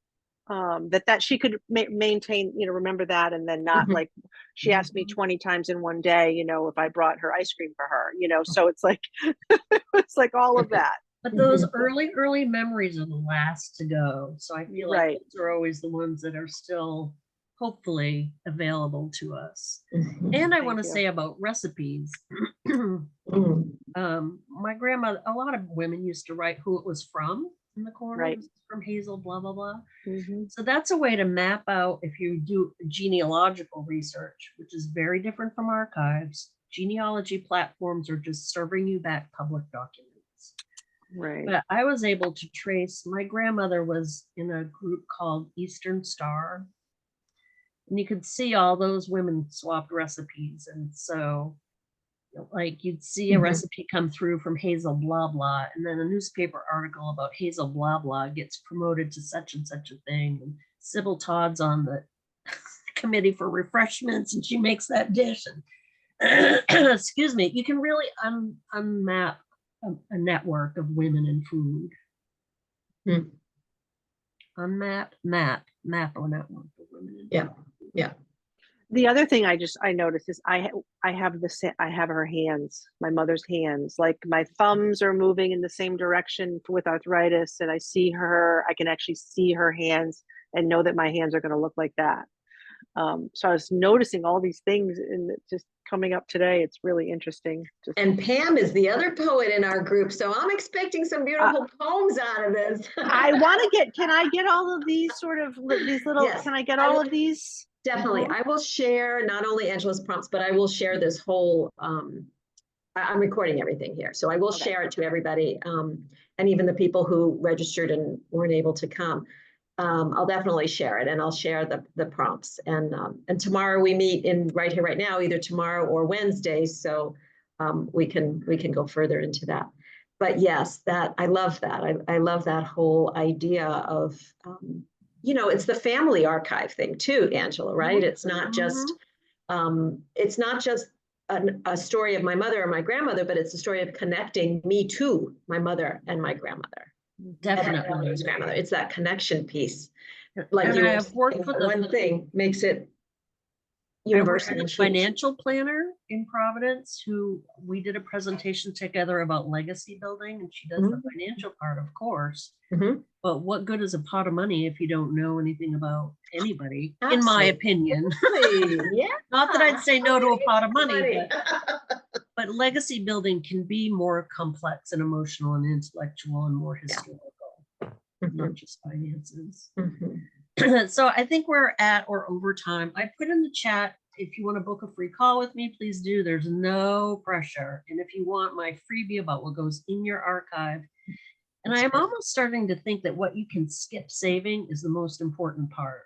that she could maintain, remember that, and then not
Mhm.
like she asked me 20 times in one day, if I brought her ice cream for her, so it's like it's like all of that.
But those early memories are the last to go. So I feel like
Right.
those are always the ones that are still hopefully available to us.
Mhm.
And I
Thank
want to
you.
say about recipes.
Mhm.
My grandmother, a lot of women used to write who it was from in the corner.
Right.
This is from Hazel, blah, blah, blah.
Mhm.
So that's a way to map out if you do genealogical research, which is very different from archives. Genealogy platforms are just serving you back public documents.
Right.
But I was able to trace, my grandmother was in a group called Eastern Star. And you could see all those women swapped recipes. And so, like, you'd see a
Mhm.
recipe come through from Hazel blah blah, and then a newspaper article about Hazel blah blah gets promoted to such and such a thing. And Sybil Todd's on the committee for refreshments, and she makes that dish. And excuse me, you can really unmap a network of women in food.
Hmm.
Unmap, map a network of women in
Yeah.
food.
Yeah.
The other thing I noticed is I have her hands, my mother's hands. Like my thumbs are moving in the same direction with arthritis, and I can actually see her hands and know that my hands are going to look like that. So I was noticing all these things, and just coming up today, it's really interesting.
And Pam is the other poet in our group, so I'm expecting some beautiful poems out of this.
I want to can I get all of these these little,
Yes,
can I get
I
all
will-
of these?
Definitely. I will share not only Angela's prompts, but I will share this whole, I'm recording everything here. So I will
Okay.
share it to everybody. And even the people who registered and weren't able to come. I'll definitely share it, and I'll share the prompts. And tomorrow we meet right here, right now, either tomorrow or Wednesday. So we can go further into that. But yes, I love that. I love that whole idea of, it's the family archive thing too, Angela, right? It's not just a story of my mother or my grandmother, but it's a story of connecting me to my mother and my grandmother.
Definitely.
His grandmother. It's that connection piece. Like
and
you
I have worked with
one thing makes it
I worked
universal.
with a financial planner in Providence who we did a presentation together about legacy building, and she does the financial part, of course.
Mhm.
But what good is a pot of money if you don't know anything about anybody, in
Absolutely.
my opinion?
Yeah.
Not that I'd say no to a pot of money,
but
but legacy building can be more complex and emotional and intellectual and more historical, not just finances. So I think we're at or over time. I put in the chat, if you want to book a free call with me, please do. There's no pressure. And if you want my freebie about what goes in your archive, and I am almost starting to think that what you can skip saving is the most important part.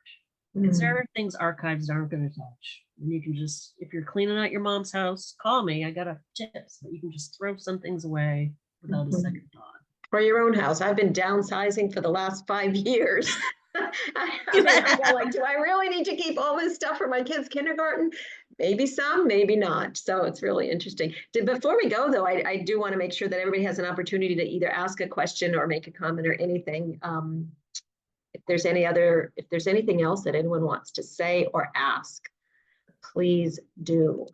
Because there are things archives aren't going to touch. And you can just, if you're cleaning out your mom's house, call me. I got a tips, but you can just throw some things away without a second thought.
For your own house. I've been downsizing for the last 5 years. I go like, do I really need to keep all this stuff for my kids' kindergarten? Maybe some, maybe not. So it's really interesting. Before we go, though, I do want to make sure that everybody has an opportunity to either ask a question or make a comment or anything. If there's anything else that anyone wants to say or ask, please do.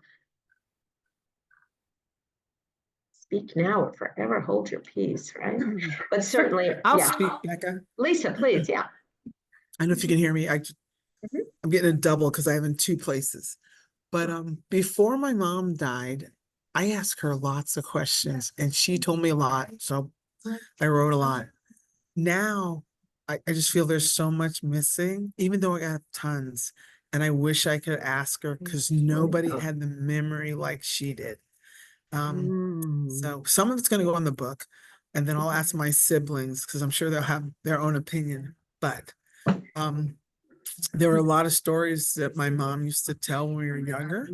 Speak now or forever hold your peace, right? But certainly,
I'll speak, Becca.
Lisa, please, yeah.
I don't know if you can hear me. I'm getting a double because I have in 2 places. But before my mom died, I asked her lots of questions and she told me a lot. So I wrote a lot. Now I just feel there's so much missing, even though I got tons. And I wish I could ask her because nobody had the memory like she did. So some of it's going to go in the book, and then I'll ask my siblings because I'm sure they'll have their own opinion. But there were a lot of stories that my mom used to tell when we were younger,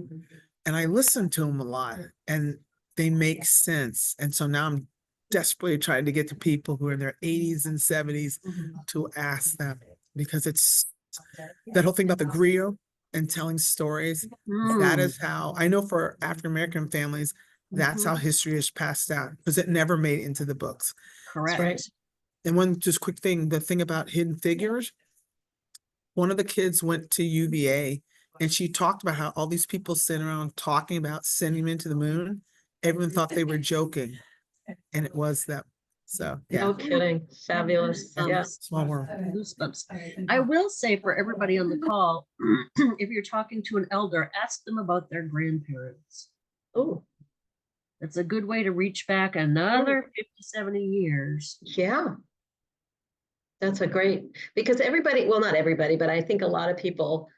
and I listened to them a lot, and they make sense. And so now I'm desperately trying to get to people who are in their 80s and 70s to ask them, because it's that whole thing about the griot and telling stories. That is how I know for African American families, that's how history is passed down, because it never made it into the books.
Correct.
Right.
And one just quick thing, the thing about hidden figures, one of the kids went to UVA and she talked about how all these people sitting around talking about sending them into the moon. Everyone thought they were joking, and it was them. So yeah,
No kidding. Fabulous. Yeah.
small world.
Goosebumps. I will say for everybody on the call, if you're talking to an elder, ask them about their grandparents.
Oh,
That's a good way to reach back another 50, 70 years.
yeah. That's a great, because everybody, well, not everybody, but I think a lot of people,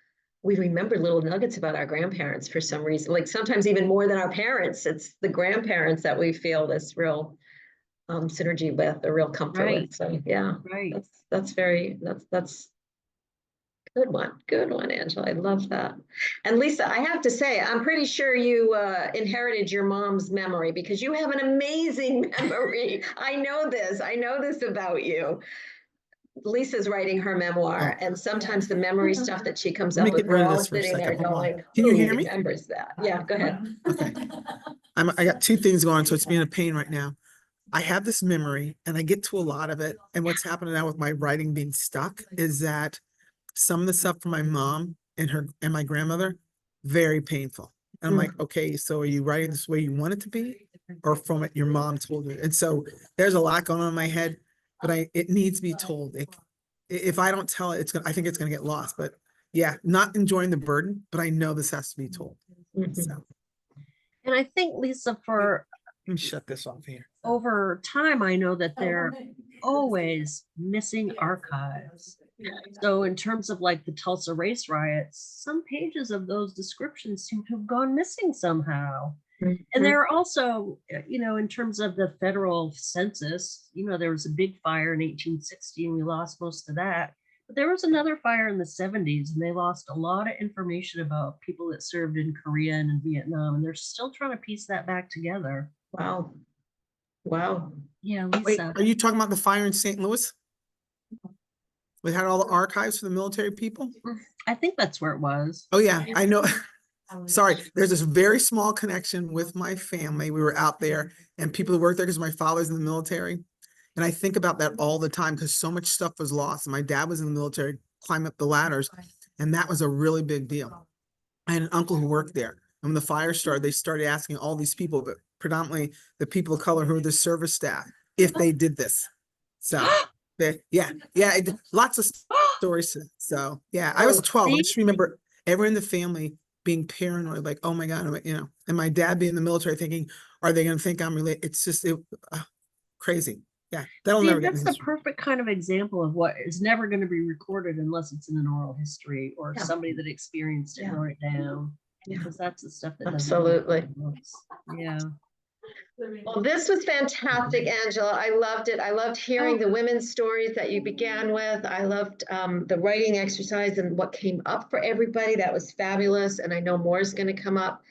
we remember little nuggets about our grandparents for some reason, like sometimes even more than our parents. It's the grandparents that we feel this real synergy with, or real comfort
Right.
with. So yeah,
Right.
that's good one, Angela. I love that. And Lisa, I have to say, I'm pretty sure you inherited your mom's memory, because you have an amazing memory. I know this about you. Lisa's writing her memoir, and sometimes the memory stuff that she comes
Let me
up with,
get rid
we're
of
all
this for a
sitting there
second. Hold on.
going,
Can you
"Who
hear me?
remembers that?" Yeah, go ahead.
Okay. I got two things going on, so it's being a pain right now. I have this memory and I get to a lot of it. And what's happening now with my writing being stuck is that some of the stuff from my mom and my grandmother, very painful. And I'm like, okay, so are you writing this way you want it to be, or from what your mom told you? And so there's a lot going on in my head, but it needs to be told. If I don't tell it, I think it's gonna get lost. But yeah, not enjoying the burden, but I know this has to be told. So
And I think, Lisa, for
let me shut this off here.
over time, I know that they're always missing archives. So in terms of like the Tulsa race riots, some pages of those descriptions seem to have gone missing somehow. And there are also, in terms of the federal census, there was a big fire in 1860 and we lost most of that. But there was another fire in the 70s and they lost a lot of information about people that served in Korea and in Vietnam. And they're still trying to piece that back together.
Wow. Wow.
Yeah,
Wait,
Lisa.
are you talking about the fire in St. Louis? We had all the archives for the military people?
I think that's where it was.
Oh yeah, I know. Sorry, there's this very small connection with my family. We were out there and people who work there because my father's in the military. And I think about that all the time because so much stuff was lost. And my dad was in the military, climbing up the ladders, and that was a really big deal. I had an uncle who worked there. And when the fire started, they started asking all these people, but predominantly the people of color who were the service staff, if they did this. So lots of stories. So yeah, I was 12. I just remember everyone in the family being paranoid, like, oh my God, and my dad being in the military thinking, are they going to think I'm related? It's just crazy. Yeah, that'll never get.
That's the perfect kind of example of what is never going to be recorded unless it's in an oral history or somebody that experienced it wrote it down. Because that's the stuff that
absolutely.
Yeah.
Well, this was fantastic, Angela. I loved it. I loved hearing the women's stories that you began with. I loved the writing exercise and what came up for everybody. That was fabulous. And I know more is going to come up.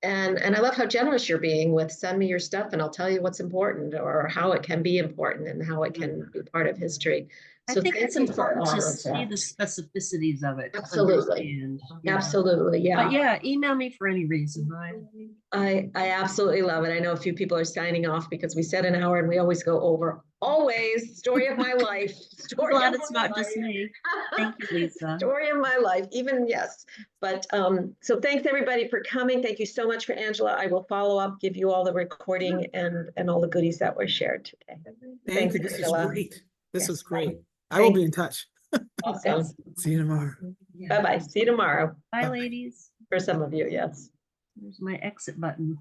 And I love how generous you're being with send me your stuff and I'll tell you what's important or how it can be important and how it can be part of history.
I think it's important to see the specificities of it.
Absolutely. Absolutely. Yeah.
But yeah, email me for any reason.
I absolutely love it. I know a few people are signing off because we said an hour and we always go over. Always. Story of my life.
Glad it's not just me. Thank you, Lisa.
Story of my life. Even yes. But so thanks everybody for coming. Thank you so much for Angela. I will follow up, give you all the recording and all the goodies that were shared today.
Thank you. This was great. This was great. I will be in touch.
Awesome.
See you tomorrow.
Bye-bye. See you tomorrow.
Bye, ladies.
For some of you, yes.
There's my exit button.